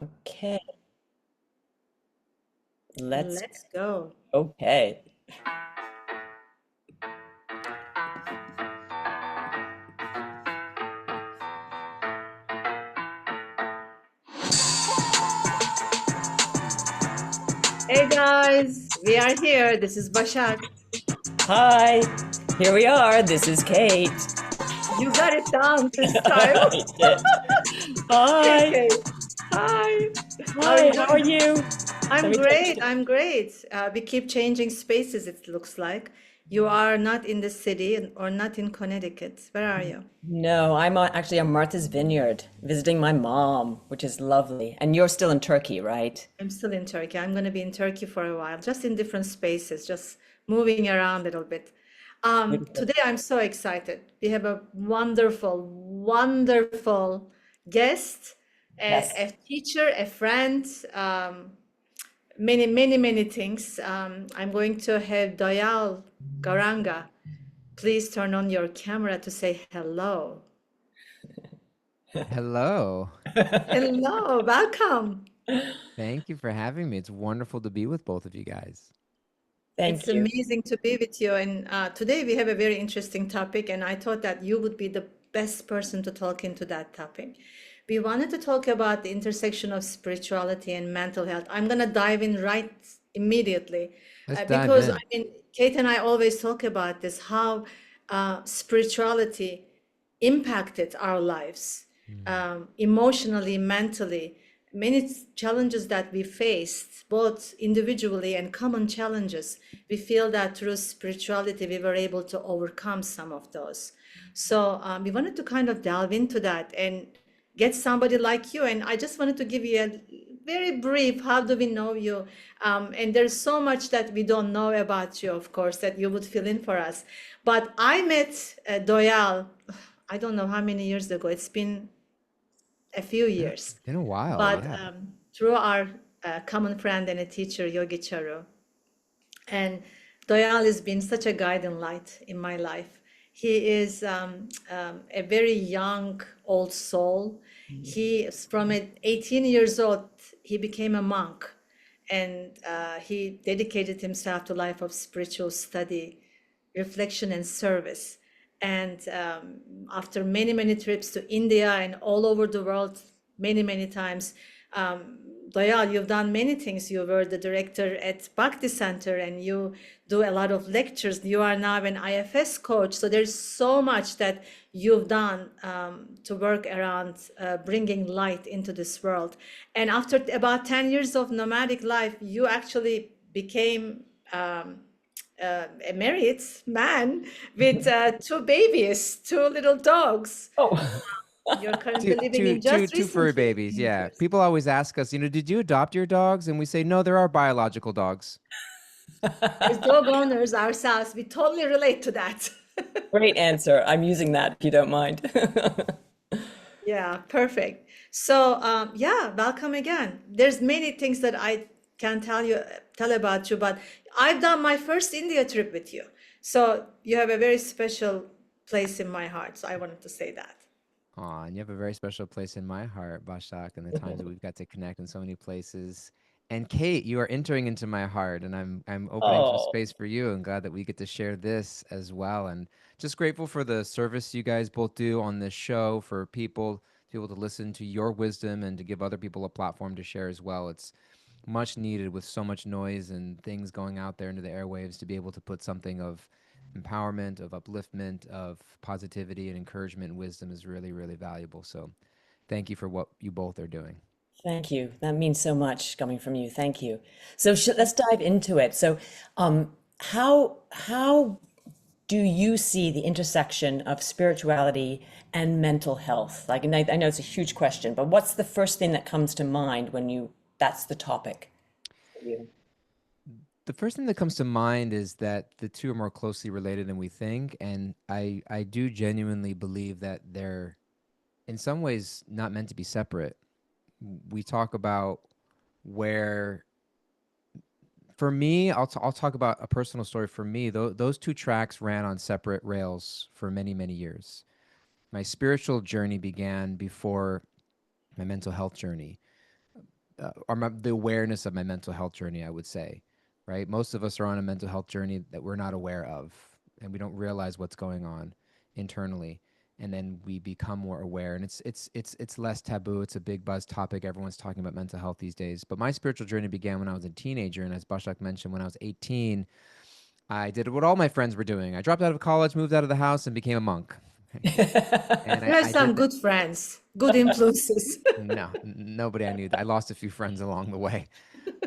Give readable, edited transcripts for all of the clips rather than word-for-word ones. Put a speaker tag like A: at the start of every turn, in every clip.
A: Okay, let's
B: Let's go.
A: okay.
B: Hey guys, we are here. This is Başak.
A: Hi, here we are. This is Kate.
B: You got it down this time.
A: I did. Hi,
B: Okay. Hi. How are you
A: hi. How are
B: doing?
A: you? Let
B: I'm
A: me take
B: great.
A: you.
B: I'm great. We keep changing spaces, it looks like. You are not in the city or not in Connecticut. Where are you?
A: No, actually on Martha's Vineyard visiting my mom, which is lovely. And you're still in Turkey, right?
B: I'm still in Turkey. I'm going to be in Turkey for a while, just in different spaces, just moving around a little bit.
A: Beautiful.
B: Today, I'm so excited. We have a wonderful, wonderful guest,
A: Yes.
B: a teacher, a friend, many, many, many things. I'm going to have Dayal Guaranga. Please turn on your camera to say hello.
C: Hello.
B: Hello, welcome.
C: Thank you for having me. It's wonderful to be with both of you guys.
B: It's
A: Thank you.
B: amazing to be with you. And today we have a very interesting topic, and I thought that you would be the best person to talk into that topic. We wanted to talk about the intersection of spirituality and mental health. I'm going to dive in right immediately
C: Let's dive
B: because I
C: in.
B: mean, Kate and I always talk about this, how spirituality impacted our lives
C: Mm.
B: emotionally, mentally. Many challenges that we faced, both individually and common challenges, we feel that through spirituality we were able to overcome some of those. So we wanted to kind of delve into that and get somebody like you. And I just wanted to give you a very brief, how do we know you? And there's so much that we don't know about you, of course, that you would fill in for us. But I met Doyal, I don't know how many years ago. It's been a few
C: Been,
B: years.
C: been a while,
B: But
C: yeah.
B: through our common friend and a teacher, Yogi Charu. And Doyal has been such a guiding light in my life. He is a very young, old soul. He, from 18 years old, he became a monk, and he dedicated himself to a life of spiritual study, reflection, and service. And after many, many trips to India and all over the world, many, many times, Dayal, you've done many things. You were the director at Bhakti Center and you do a lot of lectures. You are now an IFS coach. So there's so much that you've done to work around bringing light into this world. And after about 10 years of nomadic life, you actually became a married man with two babies, two little dogs.
A: Oh,
B: You're currently
C: Two,
B: living
C: two,
B: in
C: two,
B: just
C: two furry
B: recently
C: babies,
B: in New
C: yeah.
B: Jersey.
C: People always ask us, did you adopt your dogs? And we say, no, there are biological dogs.
B: As dog owners ourselves, we totally relate to that.
A: great answer. I'm using that if you don't mind.
B: Yeah, perfect. So, yeah, welcome again. There's many things that I can tell about you, but I've done my first India trip with you. So you have a very special place in my heart. So I wanted to say that.
C: Aw, and you have a very special place in my heart, Bashak, and the times that we've got to connect in so many places. And Kate, you are entering into my heart, and I'm opening some
A: Oh,
C: space for you, and glad that we get to share this as well. And just grateful for the service you guys both do on this show for people to be able to listen to your wisdom and to give other people a platform to share as well. It's much needed with so much noise and things going out there into the airwaves to be able to put something of empowerment, of upliftment, of positivity and encouragement and wisdom is really, really valuable. So thank you for what you both are doing.
A: thank you. That means so much coming from you. Thank you. So let's dive into it. So, how do you see the intersection of spirituality and mental health? Like, and I know it's a huge question, but what's the first thing that comes to mind when that's the topic for you?
C: The first thing that comes to mind is that the two are more closely related than we think. And I do genuinely believe that they're in some ways not meant to be separate. We talk about where for me, I'll talk about a personal story. For me, those two tracks ran on separate rails for many, many years. My spiritual journey began before my mental health journey. the awareness of my mental health journey, I would say, right? Most of us are on a mental health journey that we're not aware of, and we don't realize what's going on internally. And then we become more aware, and it's less taboo. It's a big buzz topic. Everyone's talking about mental health these days. But my spiritual journey began when I was a teenager, and as Bashak mentioned, when I was 18, I did what all my friends were doing. I dropped out of college, moved out of the house, and became a monk. And
B: You have
C: I did
B: some
C: that.
B: good friends, good influences.
C: No, nobody I knew. I lost a few friends along the way.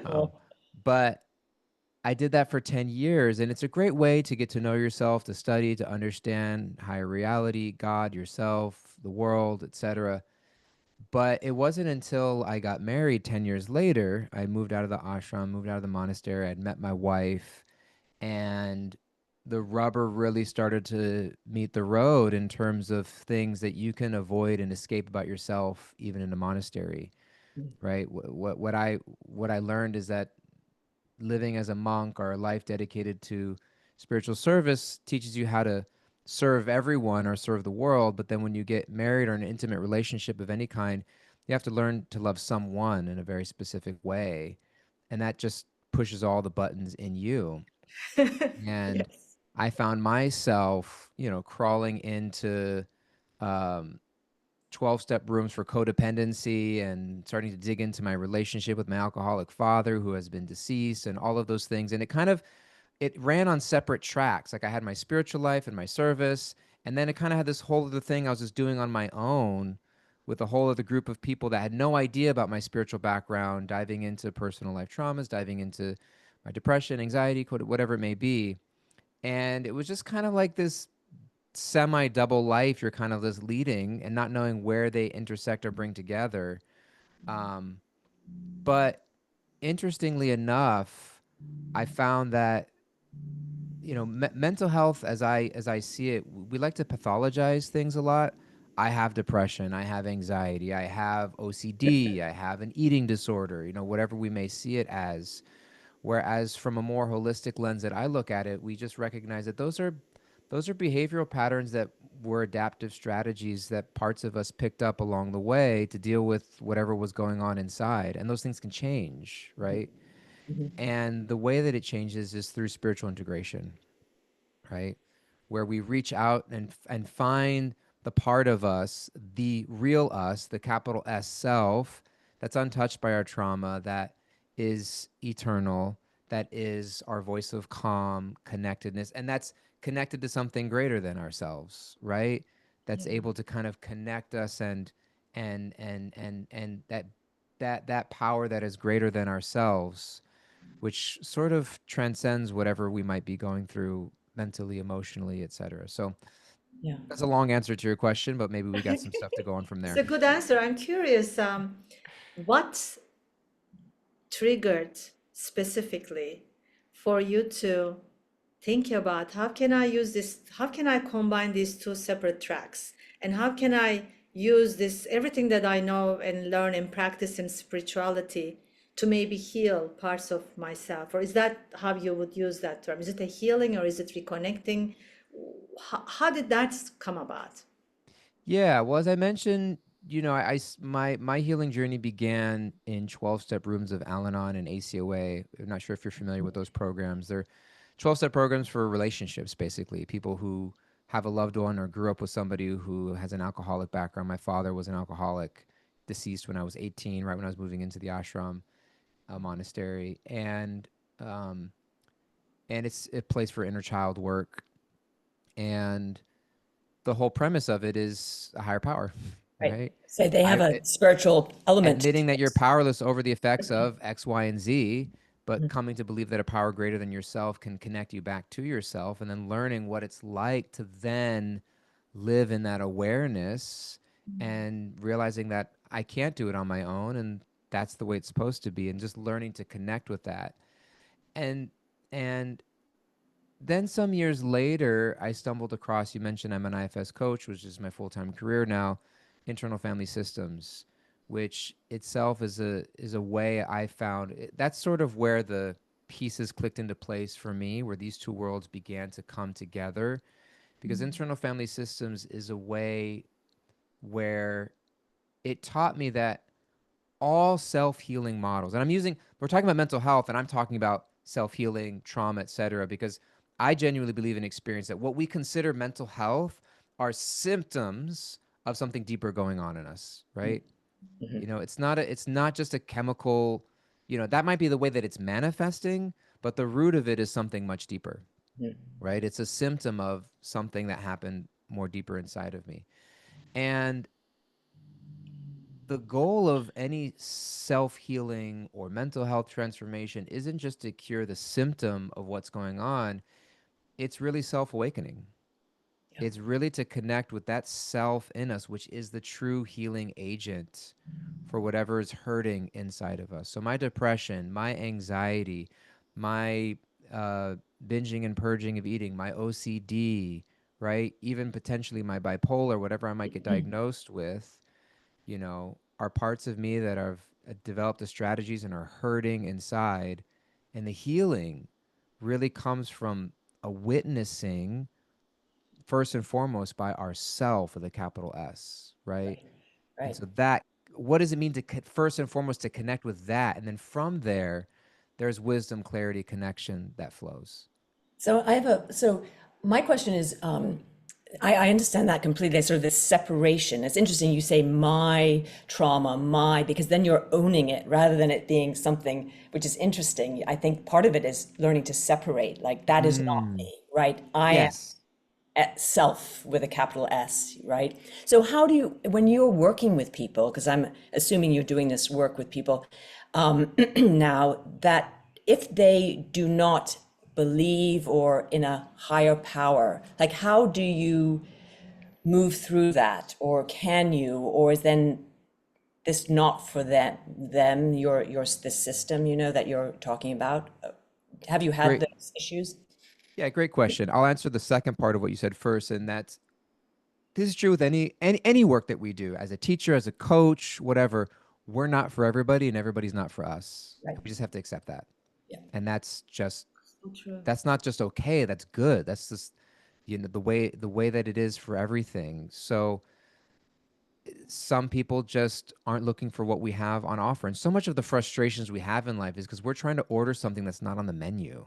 C: Um,
A: Well,
C: but I did that for 10 years, and it's a great way to get to know yourself, to study, to understand higher reality, God, yourself, the world, etc. But it wasn't until I got married 10 years later, I moved out of the ashram, moved out of the monastery, I'd met my wife, and the rubber really started to meet the road in terms of things that you can avoid and escape about yourself, even in a monastery, right? What I learned is that living as a monk or a life dedicated to spiritual service teaches you how to serve everyone or serve the world. But then when you get married or in an intimate relationship of any kind, you have to learn to love someone in a very specific way. And that just pushes all the buttons in you. And
B: Yes.
C: I found myself, crawling into um, 12-step rooms for codependency and starting to dig into my relationship with my alcoholic father who has been deceased and all of those things. And it ran on separate tracks. Like I had my spiritual life and my service, and then it kind of had this whole other thing I was just doing on my own with a whole other group of people that had no idea about my spiritual background, diving into personal life traumas, diving into my depression, anxiety, whatever it may be. And it was just kind of like this semi double life you're kind of just leading and not knowing where they intersect or bring together. Um, but interestingly enough, I found that mental health, as I see it, we like to pathologize things a lot. I have depression, I have anxiety, I have OCD, I have an eating disorder, whatever we may see it as. Whereas from a more holistic lens that I look at it, we just recognize that those are behavioral patterns that were adaptive strategies that parts of us picked up along the way to deal with whatever was going on inside. And those things can change, right? And the way that it changes is through spiritual integration, right? Where we reach out and find the part of us, the real us, the capital S self, that's untouched by our trauma, that is eternal, that is our voice of calm, connectedness, and that's connected to something greater than ourselves, right? That's
B: Yeah.
C: able to kind of connect us and that power that is greater than ourselves, which sort of transcends whatever we might be going through mentally, emotionally, etc. So
A: yeah.
C: that's a long answer to your question, but maybe we got some stuff to go on from
B: It's
C: there.
B: a good answer. I'm curious, what triggered specifically for you to think about how can I use this, how can I combine these two separate tracks, and how can I use this everything that I know and learn and practice in spirituality to maybe heal parts of myself? Or is that how you would use that term? Is it a healing or is it reconnecting? How did that come about?
C: Yeah, well, as I mentioned, my healing journey began in 12-step rooms of Al-Anon and ACOA. I'm not sure if you're familiar with those programs. They're 12-step programs for relationships, basically. People who have a loved one or grew up with somebody who has an alcoholic background. My father was an alcoholic, deceased when I was 18, right when I was moving into the ashram, monastery, um, and it's a place for inner child work. And the whole premise of it is a higher power,
A: Right.
C: right?
A: So they have
C: I
A: a spiritual element to
C: admitting that you're
A: it.
C: powerless over the effects of X, Y, and Z, but coming to believe that a power greater than yourself can connect you back to yourself, and then learning what it's like to then live in that awareness and realizing that I can't do it on my own, and that's the way it's supposed to be, and just learning to connect with that. And and then some years later, I stumbled across, you mentioned I'm an IFS coach, which is my full-time career now, internal family systems, which itself is a way I found that's sort of where the pieces clicked into place for me, where these two worlds began to come together. Because internal family systems is a way where it taught me that all self-healing models. And we're talking about mental health, and I'm talking about self-healing, trauma, etc., because I genuinely believe and experience that what we consider mental health are symptoms of something deeper going on in us, right?
A: Mhm.
C: It's not just a chemical, that might be the way that it's manifesting, but the root of it is something much deeper,
A: Mhm.
C: right? It's a symptom of something that happened more deeper inside of me. And the goal of any self-healing or mental health transformation isn't just to cure the symptom of what's going on, it's really self-awakening.
A: Yeah.
C: It's really to connect with that self in us, which is the true healing agent for whatever is hurting inside of us. So my depression, my anxiety, my uh, binging and purging of eating, my OCD, right? Even potentially my bipolar, whatever I might get diagnosed with, are parts of me that have developed the strategies and are hurting inside. And the healing really comes from a witnessing, first and foremost, by ourself with a capital S, right?
A: Right.
C: And
A: Right.
C: so what does it mean to first and foremost to connect with that? And then from there, there's wisdom, clarity, connection that flows.
A: So my question is, I understand that completely, sort of this separation. It's interesting you say my trauma, because then you're owning it rather than it being something which is interesting. I think part of it is learning to separate, like that is not
C: Mm,
A: me, right? I am
C: yes.
A: self with a capital S, right? So how do you, when you're working with people, because I'm assuming you're doing this work with people now, that if they do not believe or in a higher power, like how do you move through that, or can you, or is then this not for your the system, that you're talking about? Have you had
C: Great.
A: those issues?
C: Yeah, great question. I'll answer the second part of what you said first, and that's this is true with any work that we do as a teacher, as a coach, whatever. We're not for everybody, and everybody's not for us.
A: Right.
C: We just have to accept that,
A: Yeah.
C: and
B: So true.
C: that's not just okay. That's good. That's just the way that it is for everything. So some people just aren't looking for what we have on offer, and so much of the frustrations we have in life is because we're trying to order something that's not on the menu,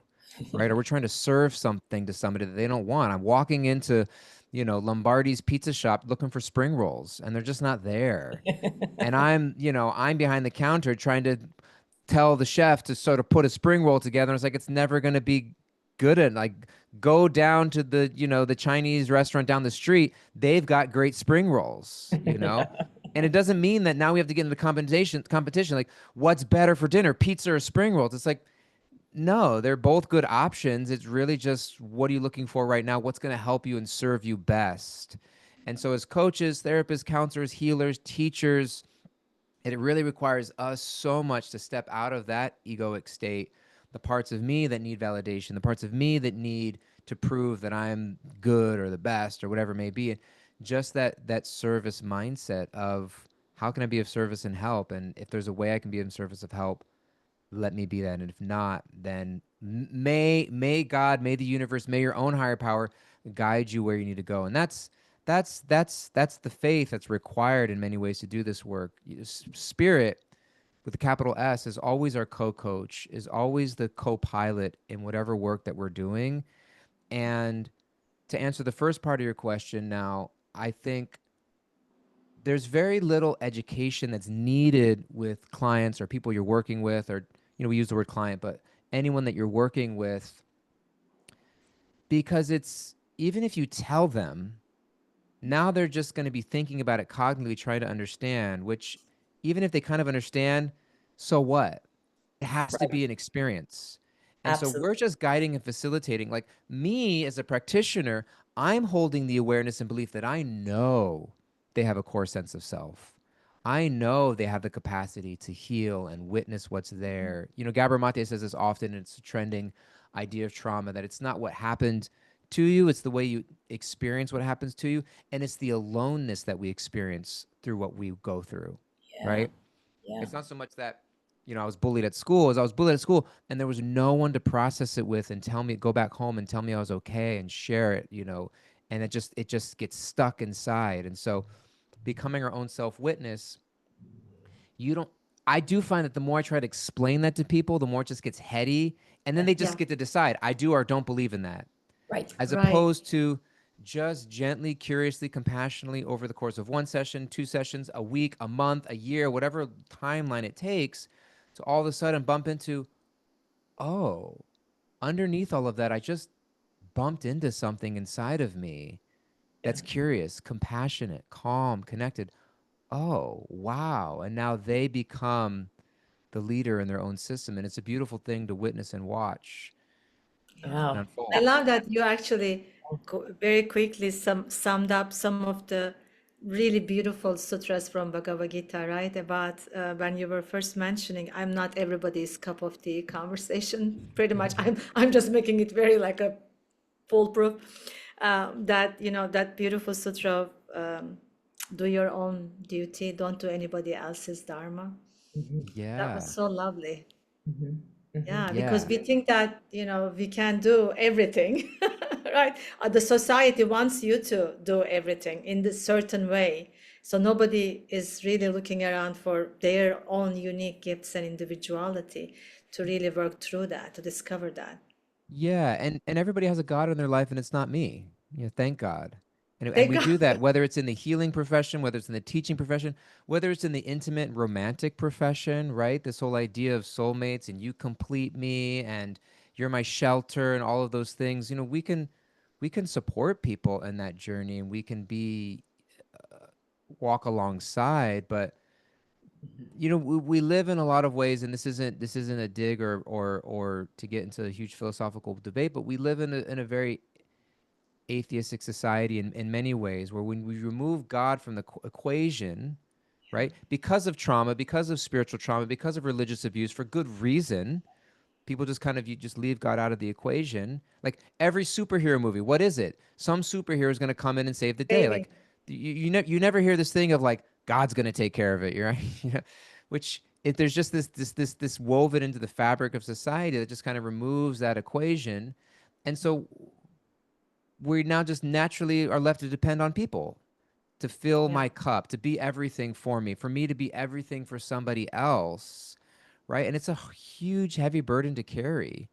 C: right? Or we're trying to serve something to somebody that they don't want. I'm walking into, Lombardi's pizza shop looking for spring rolls, and they're just not there. And I'm behind the counter trying to tell the chef to sort of put a spring roll together. And it's like it's never going to be good at like go down to the Chinese restaurant down the street. They've got great spring rolls. And it doesn't mean that now we have to get into the competition like what's better for dinner, pizza or spring rolls. It's like no, they're both good options. It's really just what are you looking for right now? What's going to help you and serve you best? And so as coaches, therapists, counselors, healers, teachers, it really requires us so much to step out of that egoic state, the parts of me that need validation, the parts of me that need to prove that I'm good or the best or whatever it may be. And just that service mindset of how can I be of service and help? And if there's a way I can be of service of help, let me be that. And if not, then may God, may the universe, may your own higher power guide you where you need to go. And that's the faith that's required in many ways to do this work. Spirit with a capital S is always our co-coach, is always the co-pilot in whatever work that we're doing. And to answer the first part of your question now, I think there's very little education that's needed with clients or people you're working with, or we use the word client, but anyone that you're working with, because it's even if you tell them, now they're just going to be thinking about it cognitively, trying to understand, which even if they kind of understand, so what? It has to
A: Right.
C: be an experience. And so we're
A: Absolutely.
C: just guiding and facilitating. Like me as a practitioner, I'm holding the awareness and belief that I know they have a core sense of self. I know they have the capacity to heal and witness what's there. Gabor Mate says this often, and it's a trending idea of trauma that it's not what happened to you, it's the way you experience what happens to you. And it's the aloneness that we experience through what we go through,
A: Yeah.
C: right?
A: Yeah.
C: It's not so much that, I was bullied at school, as I was bullied at school, and there was no one to process it with and tell me, go back home and tell me I was okay and share it. And it just gets stuck inside. And so becoming our own self-witness, you don't I do find that the more I try to explain that to people, the more it just gets heady. And then they just
B: Yeah,
C: get to decide, I do or don't believe in that.
A: Right.
C: As
B: right.
C: opposed to just gently, curiously, compassionately over the course of one session, two sessions, a week, a month, a year, whatever timeline it takes, to all of a sudden bump into, oh, underneath all of that, I just bumped into something inside of me
A: Yeah.
C: that's curious, compassionate, calm, connected. Oh, wow. And now they become the leader in their own system. And it's a beautiful thing to witness and watch
B: Yeah.
C: and
A: Wow.
B: I
C: unfold.
B: love that you actually very quickly summed up some of the really beautiful sutras from Bhagavad Gita, right? About when you were first mentioning, I'm not everybody's cup of tea conversation. Pretty much, I'm just making it very like a foolproof. That that beautiful sutra of do your own duty, don't do anybody else's dharma. That was
C: Yeah.
B: so lovely. Yeah, because
C: Yeah.
B: we think that, we can do everything, right? The society wants you to do everything in this certain way. So nobody is really looking around for their own unique gifts and individuality to really work through that, to discover that.
C: Yeah, and everybody has a God in their life, and it's not me. Thank God. And
B: Thank
C: we
B: God.
C: do that whether it's in the healing profession, whether it's in the teaching profession, whether it's in the intimate romantic profession, right? This whole idea of soulmates and you complete me and you're my shelter and all of those things. We can support people in that journey and we can be walk alongside, but we live in a lot of ways, and this isn't a dig or to get into a huge philosophical debate, but we live in a very atheistic society in many ways, where when we remove God from the equation, right, because of trauma, because of spiritual trauma, because of religious abuse, for good reason, people just kind of you just leave God out of the equation. Like every superhero movie, what is it? Some superhero is going to come in and save the day.
B: Saving.
C: Like you never hear this thing of like God's going to take care of it. You're right, which if there's just this woven into the fabric of society that just kind of removes that equation, and so we now just naturally are left to depend on people to fill
B: Yeah.
C: my cup, to be everything for me to be everything for somebody else, right? And it's a huge, heavy burden to carry.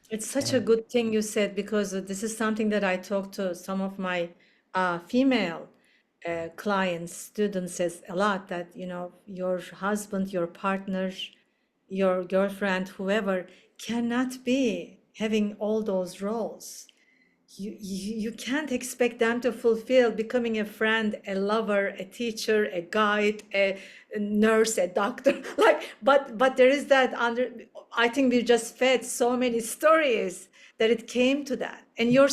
B: It's such a
C: And
B: good thing you said because this is something that I talk to some of my female clients, students says a lot that, your husband, your partner, your girlfriend, whoever cannot be having all those roles. You can't expect them to fulfill becoming a friend, a lover, a teacher, a guide, a nurse, a doctor. Like, but there is that under. I think we just fed so many stories that it came to that. And you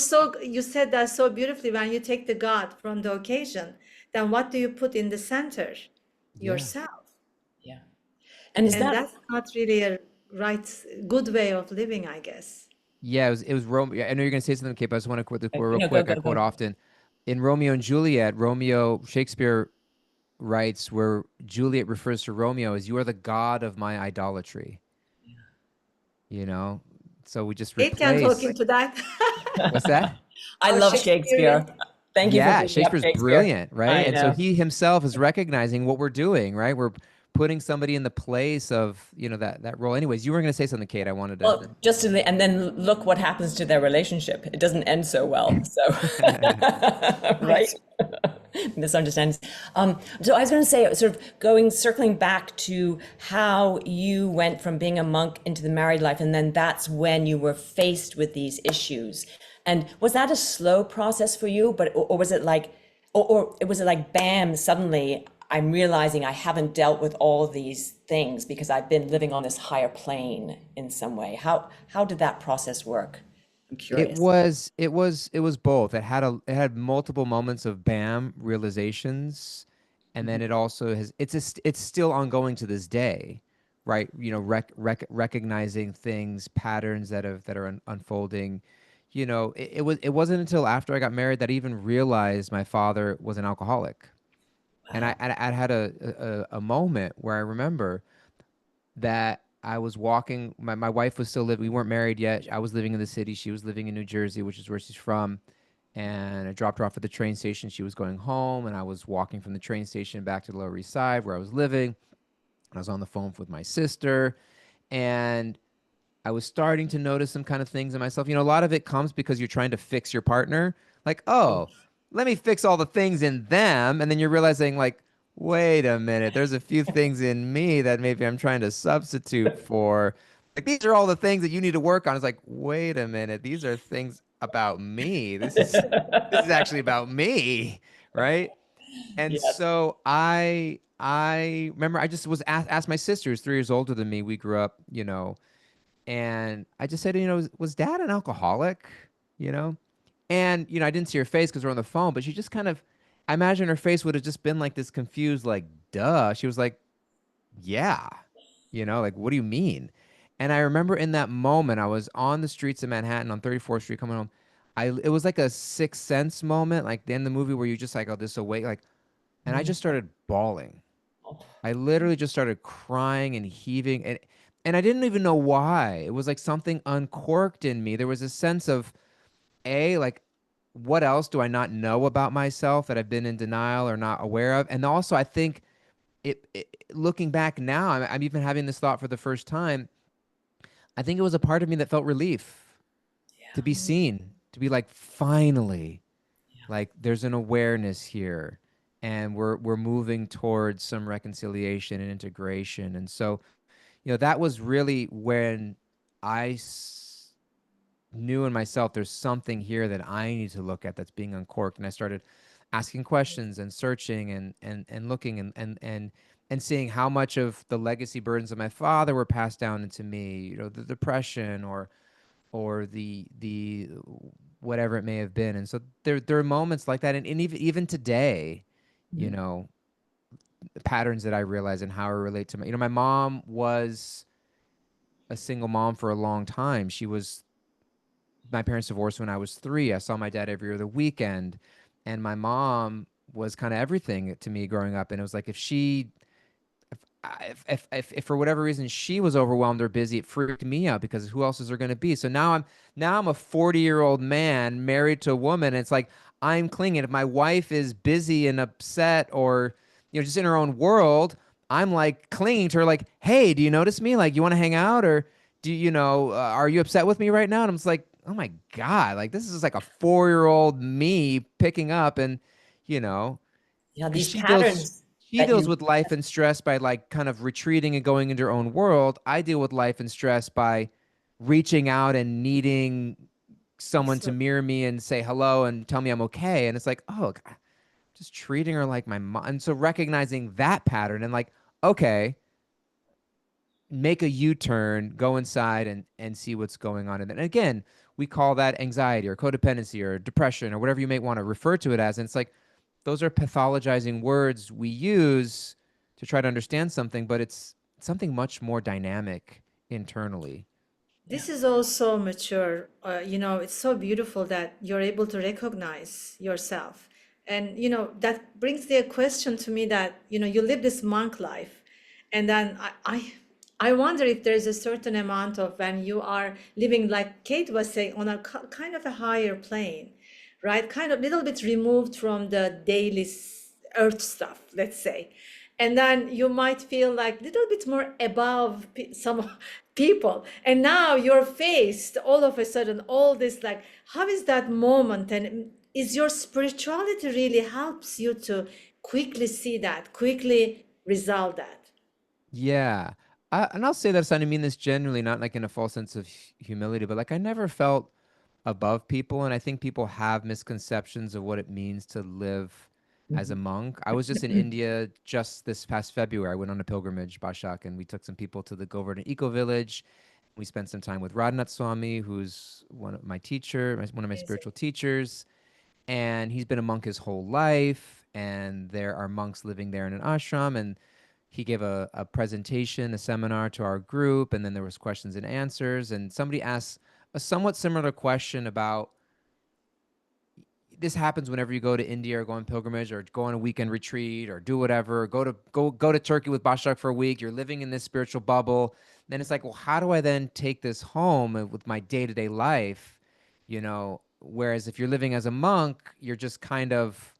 B: said that so beautifully when you take the God from the occasion, then what do you put in the center?
C: yeah,
B: Yourself.
A: Yeah. And is
B: And
A: that
B: that's not really a right, good way of living, I guess.
C: yeah, it was Romeo. I know you're going to say something, Kate, but I just want to quote the quote real
A: no, go,
C: quick. I
A: go,
C: quote
A: go.
C: often in Romeo and Juliet. Shakespeare writes where Juliet refers to Romeo as, "You are the god of my idolatry." You know, so we just
B: It can talk
C: replace.
B: into that.
C: What's that?
A: I
B: Our
A: love
B: Shakespearean.
A: Shakespeare. Thank you for
C: Yeah,
A: bringing up
C: Shakespeare's
A: Shakespeare.
C: brilliant, right?
A: I
C: And so
A: know.
C: he himself is recognizing what we're doing, right? We're putting somebody in the place of, that role. Anyways, you were going to say something, Kate. I wanted to.
A: Well, and then look what happens to their relationship. It doesn't end so well. So, right?
B: Right.
A: Misunderstandings. So I was going to say, sort of circling back to how you went from being a monk into the married life, and then that's when you were faced with these issues. And was that a slow process for you, or was it like, or was it like, bam, suddenly I'm realizing I haven't dealt with all these things because I've been living on this higher plane in some way? How did that process work? I'm
C: It
A: curious.
C: was it was it was both. It had multiple moments of bam realizations, and then it also has it's still ongoing to this day, right? Recognizing things, patterns that are unfolding. It wasn't until after I got married that I even realized my father was an alcoholic, and I
A: Wow.
C: I, I had a moment where I remember that I was walking. My wife was still living. We weren't married yet. I was living in the city. She was living in New Jersey, which is where she's from. And I dropped her off at the train station. She was going home, and I was walking from the train station back to the Lower East Side where I was living. I was on the phone with my sister, and I was starting to notice some kind of things in myself. You know, a lot of it comes because you're trying to fix your partner. Like, oh, let me fix all the things in them. And then you're realizing, like, wait a minute, there's a few things in me that maybe I'm trying to substitute for. Like, these are all the things that you need to work on. It's like, wait a minute, these are things about me. This is actually about me, right? And
A: Yes.
C: so I remember I just was asked my sister, who's 3 years older than me. We grew up, and I just said, was dad an alcoholic? You know? And, I didn't see her face because we're on the phone, but she just kind of, I imagine her face would have just been like this confused, like, duh. She was like, yeah, like, what do you mean? And I remember in that moment, I was on the streets of Manhattan on 34th Street coming home. It was like a Sixth Sense moment, like the end of the movie where you just like, oh, this awake, like, and I
A: Mm.
C: just started bawling. I literally just started crying and heaving, and I didn't even know why. It was like something uncorked in me. There was a sense of like, what else do I not know about myself that I've been in denial or not aware of? And also, I think looking back now, I'm even having this thought for the first time. I think it was a part of me that felt relief to be seen, to be like, finally, like there's an awareness here, and we're moving towards some reconciliation and integration. And so, that was really when I knew in myself there's something here that I need to look at that's being uncorked. And I started asking questions and searching and looking and seeing how much of the legacy burdens of my father were passed down into me, the depression or the whatever it may have been. And so there are moments like that. And even today, you
A: Mm.
C: know, patterns that I realize and how I relate to my mom was a single mom for a long time. My parents divorced when I was 3. I saw my dad every other weekend, and my mom was kind of everything to me growing up. And it was like, if for whatever reason she was overwhelmed or busy, it freaked me out because who else is there going to be? So now I'm a 40-year-old man married to a woman. And it's like I'm clinging. If my wife is busy and upset or just in her own world, I'm like clinging to her. Like, hey, do you notice me? Like, you want to hang out, or are you upset with me right now? And I'm just like, oh my god, like this is like a 4-year-old me picking up, and you know
A: Yeah,
C: because
A: these
C: she deals
A: patterns
C: she
A: that
C: deals
A: you,
C: with life and stress by like kind of retreating and going into her own world. I deal with life and stress by reaching out and needing someone to
B: Excellent.
C: mirror me and say hello and tell me I'm okay. And it's like, oh, God, just treating her like my mom. And so recognizing that pattern and like, okay, make a U-turn, go inside and see what's going on. And then again, we call that anxiety or codependency or depression or whatever you may want to refer to it as. And it's like those are pathologizing words we use to try to understand something, but it's something much more dynamic internally.
A: yeah.
B: This is also mature. It's so beautiful that you're able to recognize yourself. And, that brings the question to me that, you live this monk life. And then I wonder if there's a certain amount of when you are living, like Kate was saying, on a kind of a higher plane, right? Kind of little bit removed from the daily earth stuff, let's say. And then you might feel like a little bit more above some people. And now you're faced all of a sudden, all this, like, how is that moment? And is your spirituality really helps you to quickly see that, quickly resolve that?
C: Yeah. And I'll say this, I mean this genuinely, not like in a false sense of humility, but like I never felt above people. And I think people have misconceptions of what it means to live as a
A: Mhm.
C: monk. I was just in India just this past February. I went on a pilgrimage, Bashak, and we took some people to the Govardhan Eco Village. We spent some time with Radhanath Swami, who's one of my
B: Amazing.
C: spiritual teachers. And he's been a monk his whole life. And there are monks living there in an ashram. And he gave a presentation, a seminar to our group, and then there was questions and answers. And somebody asked a somewhat similar question about this happens whenever you go to India or go on pilgrimage or go on a weekend retreat or do whatever, go to Turkey with Bashak for a week. You're living in this spiritual bubble. Then it's like, well, how do I then take this home with my day-to-day life? Whereas if you're living as a monk, you're just kind of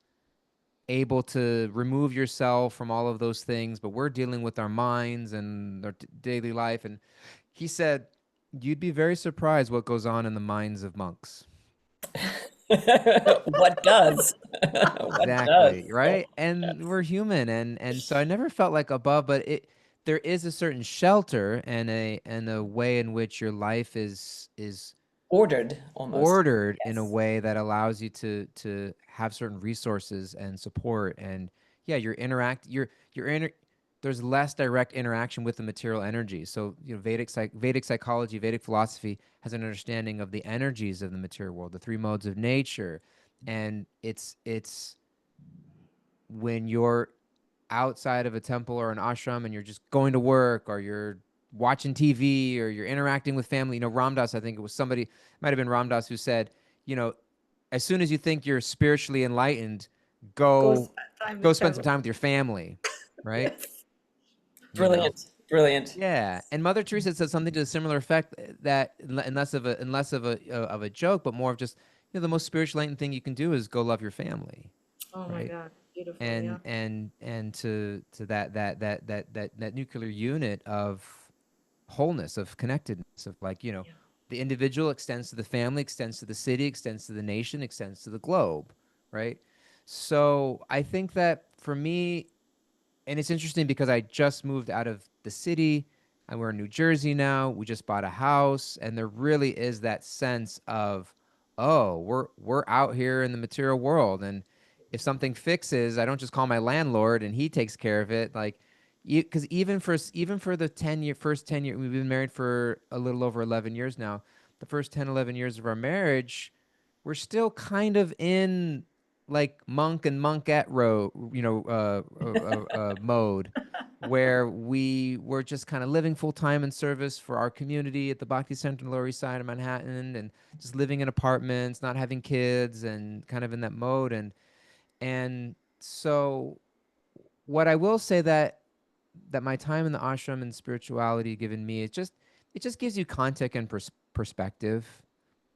C: able to remove yourself from all of those things, but we're dealing with our minds and our daily life. And he said, you'd be very surprised what goes on in the minds of monks.
A: What does? What
C: Exactly,
A: does?
C: right? And we're human, and so I never felt like above, but it there is a certain shelter and a way in which your life is
A: Ordered almost.
C: ordered in a
A: Yes.
C: way that allows you to have certain resources and support. And yeah, you're there's less direct interaction with the material energy. So Vedic psychology, Vedic philosophy has an understanding of the energies of the material world, the three modes of nature. And it's when you're outside of a temple or an ashram and you're just going to work, or you're watching TV, or you're interacting with family. Ramdas, I think it was somebody, might have been Ramdas, who said, you know, as soon as you think you're spiritually enlightened,
B: Go
C: go
B: spend time
C: go
B: with
C: spend some
B: family.
C: time with your family, right?
B: Yes.
C: You know.
A: Brilliant. Brilliant.
C: Yeah, and Mother Teresa said something to a similar effect, that and less of a joke, but more of just, the most spiritual enlightened thing you can do is go love your family,
B: Oh my
C: right?
B: God, beautiful. Yeah.
C: And to that nuclear unit of wholeness, of connectedness, of, like,
B: Yeah.
C: the individual extends to the family, extends to the city, extends to the nation, extends to the globe, right? So I think that for me, and it's interesting because I just moved out of the city and we're in New Jersey now. We just bought a house, and there really is that sense of, oh, we're out here in the material world, and if something fixes, I don't just call my landlord and he takes care of it. Like, because even for the first 10 year, we've been married for a little over 11 years now. The first 10, 11 years of our marriage, we're still kind of in, like, monk and monkette mode, where we were just kind of living full time in service for our community at the Bhakti Center on the Lower East Side of Manhattan, and just living in apartments, not having kids, and kind of in that mode. And so, what I will say, that my time in the ashram and spirituality given me, it just gives you context and perspective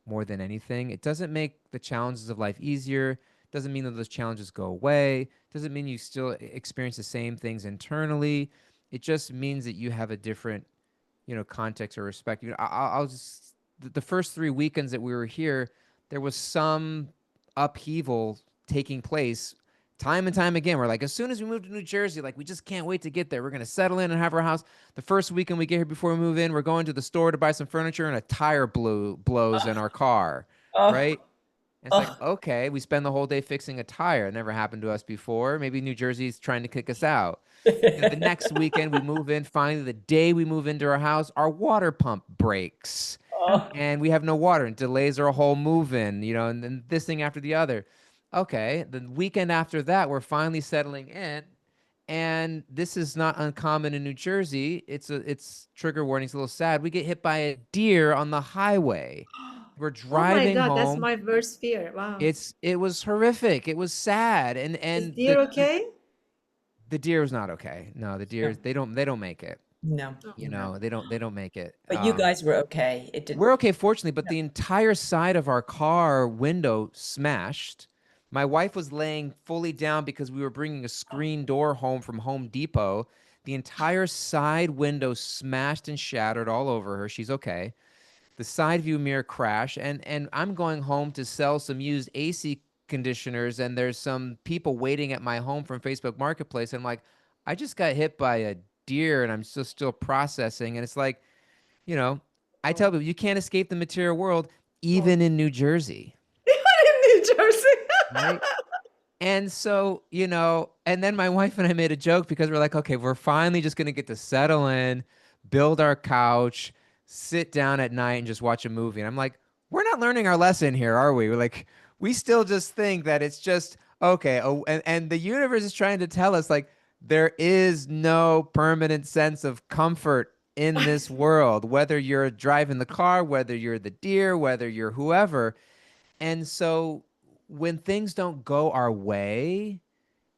C: more than anything. It doesn't make the challenges of life easier. Doesn't mean that those challenges go away. Doesn't mean you still experience the same things internally. It just means that you have a different, context or respect. I'll just, the first 3 weekends that we were here, there was some upheaval taking place time and time again. We're like, as soon as we move to New Jersey, like, we just can't wait to get there. We're going to settle in and have our house. The first weekend we get here before we move in, we're going to the store to buy some furniture, and a tire blows in our car,
A: Oh,
C: right? And it's like,
A: oh.
C: okay, we spend the whole day fixing a tire. It never happened to us before. Maybe New Jersey's trying to kick us out. The next weekend we move in. Finally, the day we move into our house, our water pump breaks,
A: Oh.
C: and we have no water, and delays our whole move in, and then this thing after the other. Okay, the weekend after that, we're finally settling in, and this is not uncommon in New Jersey. It's trigger warning. It's a little sad. We get hit by a deer on the highway. We're
B: Oh my
C: driving
B: God, that's
C: home.
B: my worst fear. Wow.
C: It was horrific. It was sad, and
B: Is
C: and
B: deer okay?
C: the deer was not okay. No, the
A: No,
C: deers, they don't make it.
A: no,
B: Oh
A: no.
C: They don't make it.
A: But you guys were okay. It didn't.
C: We're okay, fortunately, but
A: Yeah.
C: the entire side of our car window smashed. My wife was laying fully down because we were bringing a screen door home from Home Depot. The entire side window smashed and shattered all over her. She's okay. The side view mirror crash, and I'm going home to sell some used AC conditioners, and there's some people waiting at my home from Facebook Marketplace. And I'm like, I just got hit by a deer, and I'm still processing. And it's like, you know, I tell
B: no.
C: people, you can't escape the material world,
B: Oh.
C: even in New Jersey,
B: In New Jersey.
C: right? And so, and then my wife and I made a joke because we're like, okay, we're finally just going to get to settle in, build our couch, sit down at night and just watch a movie. And I'm like, we're not learning our lesson here, are we? We're like, we still just think that it's just, okay. Oh, and the universe is trying to tell us, like, there is no permanent sense of comfort in this world, whether you're driving the car, whether you're the deer, whether you're whoever. And so when things don't go our way,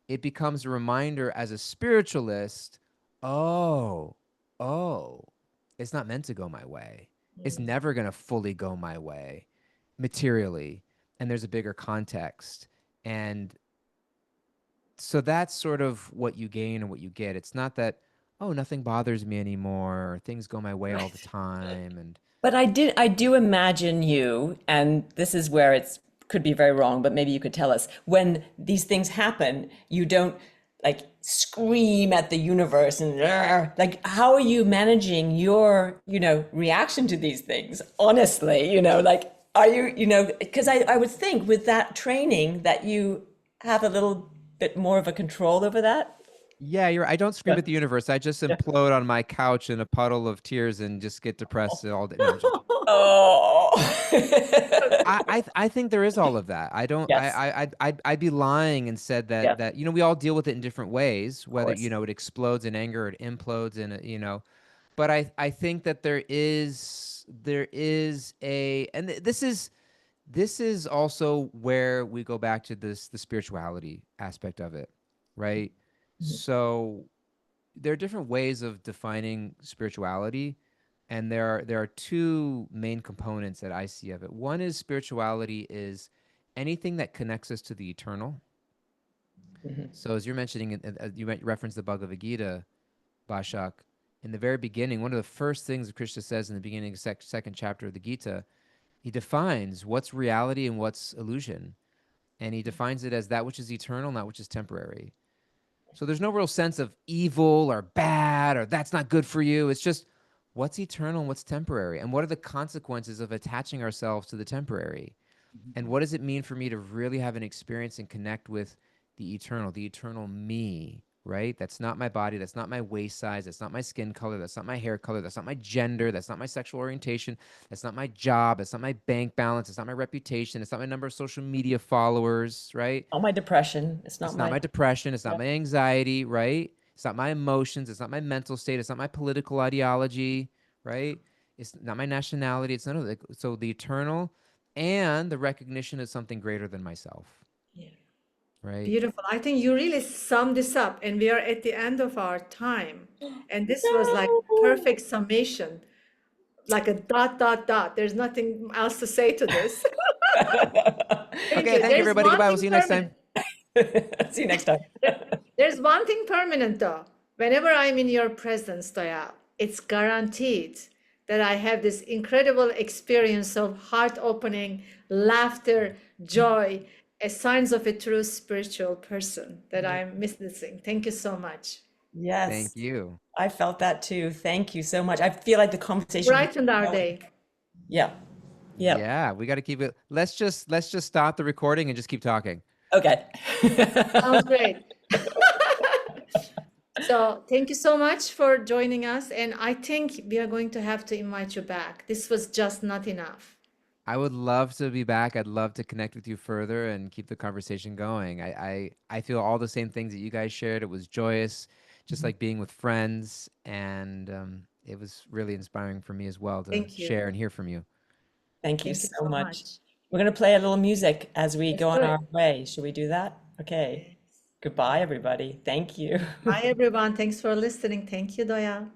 C: it becomes a reminder as a spiritualist, oh, oh, it's not meant to go my way. It's
B: Mm.
C: never going to fully go my way materially. And there's a bigger context. And so that's sort of what you gain and what you get. It's not that, oh, nothing bothers me anymore, or things go my way all the
B: Right.
C: time. And
A: But I do imagine you, and this is where it's could be very wrong, but maybe you could tell us, when these things happen, you don't like scream at the universe and "Arr!" like how are you managing your, reaction to these things? Honestly, like are you, because I would think with that training that you have a little bit more of a control over that.
C: yeah, I don't scream
A: Yeah.
C: at the universe. I just
A: Yeah.
C: implode on my couch in a puddle of tears and just get depressed all day. No, I'm joking.
A: Oh.
C: I think there is all of that. I don't
A: Yes.
C: I'd be lying and said
A: Yeah,
C: that we all deal with it in different ways,
A: of
C: whether
A: course.
C: it explodes in anger or it implodes in but I think that there is a, and this is also where we go back to the spirituality aspect of it, right?
A: Mhm.
C: So there are different ways of defining spirituality, and there are two main components that I see of it. One is spirituality is anything that connects us to the eternal.
A: Mhm.
C: So as you're mentioning, referenced the Bhagavad Gita, Bashak. In the very beginning, one of the first things that Krishna says in the beginning of the second chapter of the Gita, he defines what's reality and what's illusion. And he defines it as that which is eternal, not which is temporary. So there's no real sense of evil or bad or that's not good for you. It's just what's eternal and what's temporary. And what are the consequences of attaching ourselves to the temporary? And what does it mean for me to really have an experience and connect with the eternal me, right? That's not my body. That's not my waist size. That's not my skin color. That's not my hair color. That's not my gender. That's not my sexual orientation. That's not my job. That's not my bank balance. It's not my reputation. It's not my number of social media followers, right?
A: Not my depression. It's not
C: It's not my
A: my.
C: depression. It's not
A: Yeah.
C: my anxiety, right? It's not my emotions. It's not my mental state. It's not my political ideology, right? It's not my nationality. It's none of it. So the eternal and the recognition of something greater than myself,
B: Yeah.
C: right?
B: Beautiful. I think you really summed this up, and we are at the end of our time. And this was like
A: No.
B: perfect summation, like a dot, dot, dot. There's nothing else to say to this. Thank
C: Okay,
B: you.
C: thank you,
B: There's
C: everybody.
B: one
C: Goodbye. We'll
B: thing
C: see you next
B: permanent.
C: time.
A: See you next time.
B: There's one thing permanent though. Whenever I'm in your presence, Doya, it's guaranteed that I have this incredible experience of heart opening, laughter, joy, as signs of a true spiritual person that I'm missing. Thank you so much.
A: Yes,
C: Thank you.
A: I felt that too. Thank you so much. I feel like the conversation keeps
B: Brightened our
A: going.
B: day.
A: Yeah. Yep.
C: Yeah, we got to keep it. Let's just stop the recording and just keep talking.
A: Okay.
B: Sounds great. So thank you so much for joining us. And I think we are going to have to invite you back. This was just not enough.
C: I would love to be back. I'd love to connect with you further and keep the conversation going. I feel all the same things that you guys shared. It was joyous, just like being with friends, and it was really inspiring for me as well to
B: Thank you.
C: share and hear from you.
A: Thank you
B: Thank you
A: so
B: so
A: much.
B: much.
A: We're going to play a little music as we
B: Let's
A: go
B: do
A: on
B: it.
A: our way. Should we do that? Okay. Goodbye, everybody. Thank you.
B: Bye, everyone. Thanks for listening. Thank you, Doya.